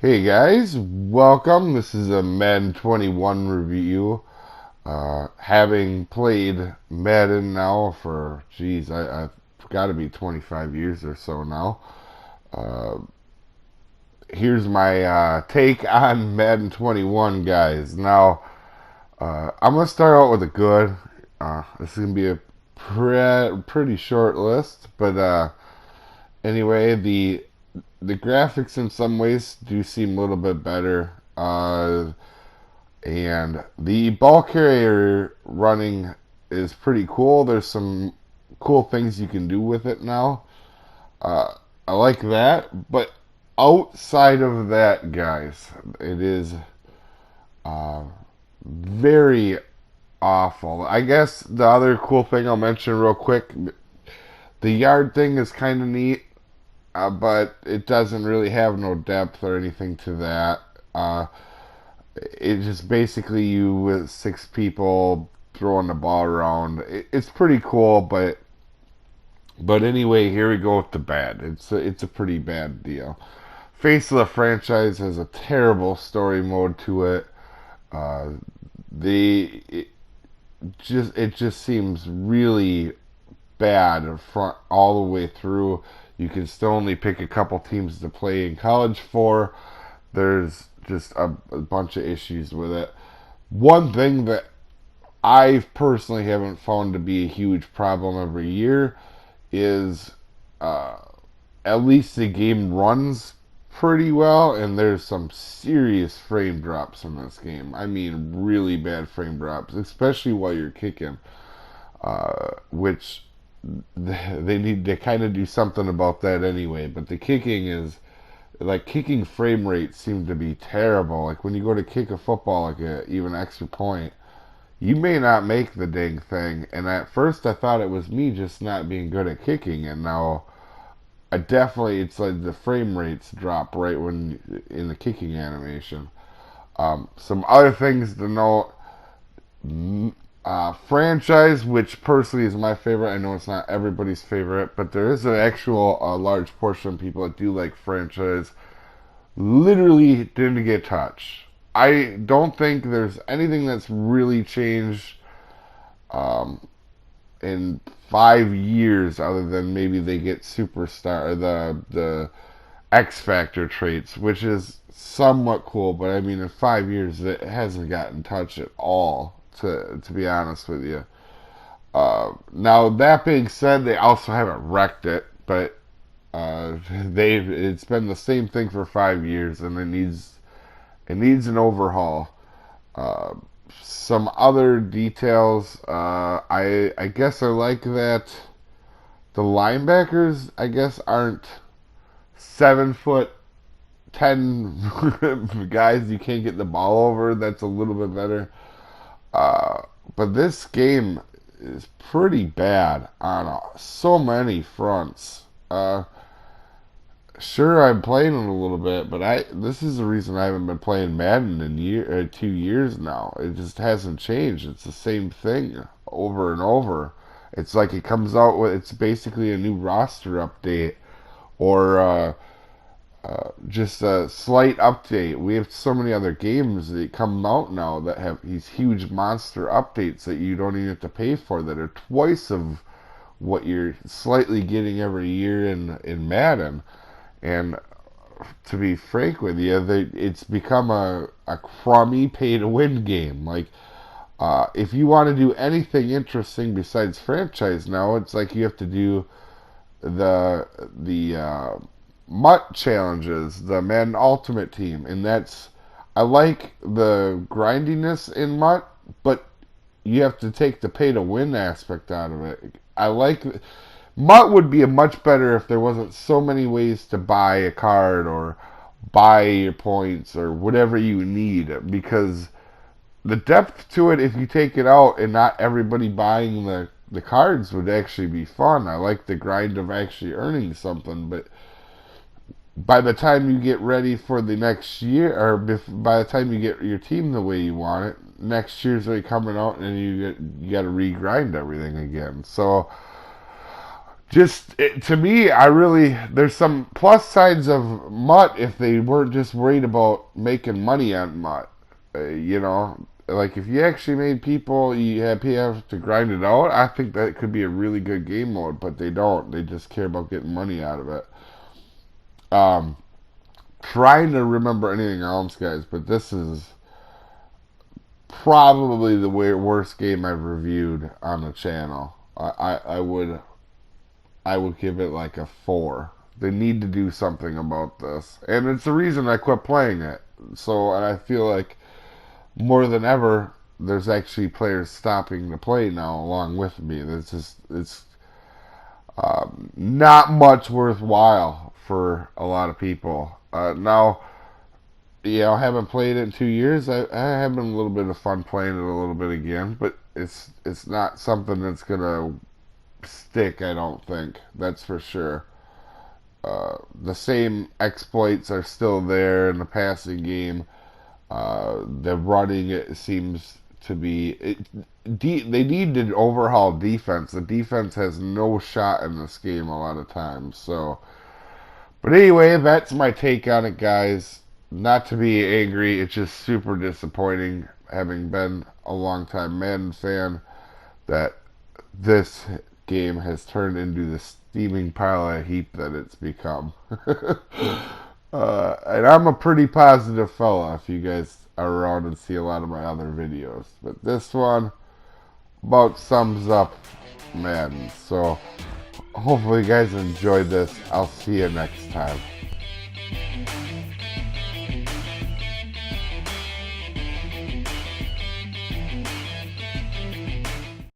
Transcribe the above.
Hey guys, welcome. This is a Madden 21 review. Having played Madden now for, I've got to be 25 years or so now. Uh, Here's my take on Madden 21, guys. Now, I'm going to start out with a good. This is going to be a pretty short list, but anyway, the graphics in some ways do seem a little bit better. And the ball carrier running is pretty cool. There's some cool things you can do with it now. Uh, I like that. But outside of that, guys, it is uh, very awful. I guess the other cool thing I'll mention real quick, the yard thing is kind of neat. But it doesn't really have no depth or anything to that. It's just basically you with six people throwing the ball around. It's pretty cool, but anyway, here we go with the bad. It's a pretty bad deal. Face of the franchise has a terrible story mode to it. Uh, the it just seems really bad front all the way through. You can still only pick a couple teams to play in college for. There's just a bunch of issues with it. One thing that I personally haven't found to be a huge problem every year is uh, at least the game runs pretty well, and there's some serious frame drops in this game. I mean, really bad frame drops, especially while you're kicking, which they need to kind of do something about that anyway. But the kicking is like kicking frame rates seem to be terrible. Like when you go to kick a football, like even extra point, you may not make the dang thing. And at first, I thought it was me just not being good at kicking, and now I definitely it's like the frame rates drop right when in the kicking animation. Some other things to note. Franchise, which personally is my favorite. I know it's not everybody's favorite, but there is an actual large portion of people that do like franchise. Literally didn't get touched. I don't think there's anything that's really changed um, in 5 years, other than maybe they get superstar the X Factor traits, which is somewhat cool. But I mean, in 5 years, it hasn't gotten touched at all. To be honest with you. Now that being said, they also haven't wrecked it, but they've it's been the same thing for 5 years, and it needs an overhaul. Uh, some other details. I guess I like that the linebackers I guess aren't 7 foot 10 guys you can't get the ball over. That's a little bit better. Uh, but this game is pretty bad on so many fronts. Sure, I'm playing it a little bit, but this is the reason I haven't been playing Madden in 2 years now. It just hasn't changed. It's the same thing over and over. It's like it comes out with it's basically a new roster update or just a slight update. We have so many other games that come out now that have these huge monster updates that you don't even have to pay for that are twice of what you're slightly getting every year in Madden. And to be frank with you, it's become a crummy pay to win game. Like, if you want to do anything interesting besides franchise now, it's like you have to do the MUT challenges, the Madden Ultimate Team, and I like the grindiness in MUT, but you have to take the pay to win aspect out of it. I like MUT would be a much better if there wasn't so many ways to buy a card or buy your points or whatever you need, because the depth to it, if you take it out and not everybody buying the cards, would actually be fun. I like the grind of actually earning something, but by the time you get ready for the next year, or by the time you get your team the way you want it, next year's already coming out, and you got to regrind everything again. So to me, there's some plus sides of Mutt if they weren't just worried about making money on Mutt. You know, like if you actually made you have to grind it out. I think that could be a really good game mode, but they don't. They just care about getting money out of it. Um, Trying to remember anything else, guys, but this is probably the worst game I've reviewed on the channel. I would give it like a 4. They need to do something about this, and it's the reason I quit playing it. So, and I feel like more than ever, there's actually players stopping to play now along with me. It's not much worthwhile for a lot of people. Now, yeah, I haven't played it in 2 years. I have been a little bit of fun playing it a little bit again, but it's not something that's gonna stick. I don't think that's for sure. The same exploits are still there in the passing game. The running it seems to be. They need to overhaul defense. The defense has no shot in this game a lot of times. So, but anyway, that's my take on it, guys. Not to be angry, it's just super disappointing. Having been a longtime Madden fan, that this game has turned into the steaming pile of heap that it's become. And I'm a pretty positive fella if you guys are around and see a lot of my other videos. But this one about sums up Madden. So hopefully you guys enjoyed this. I'll see you next time.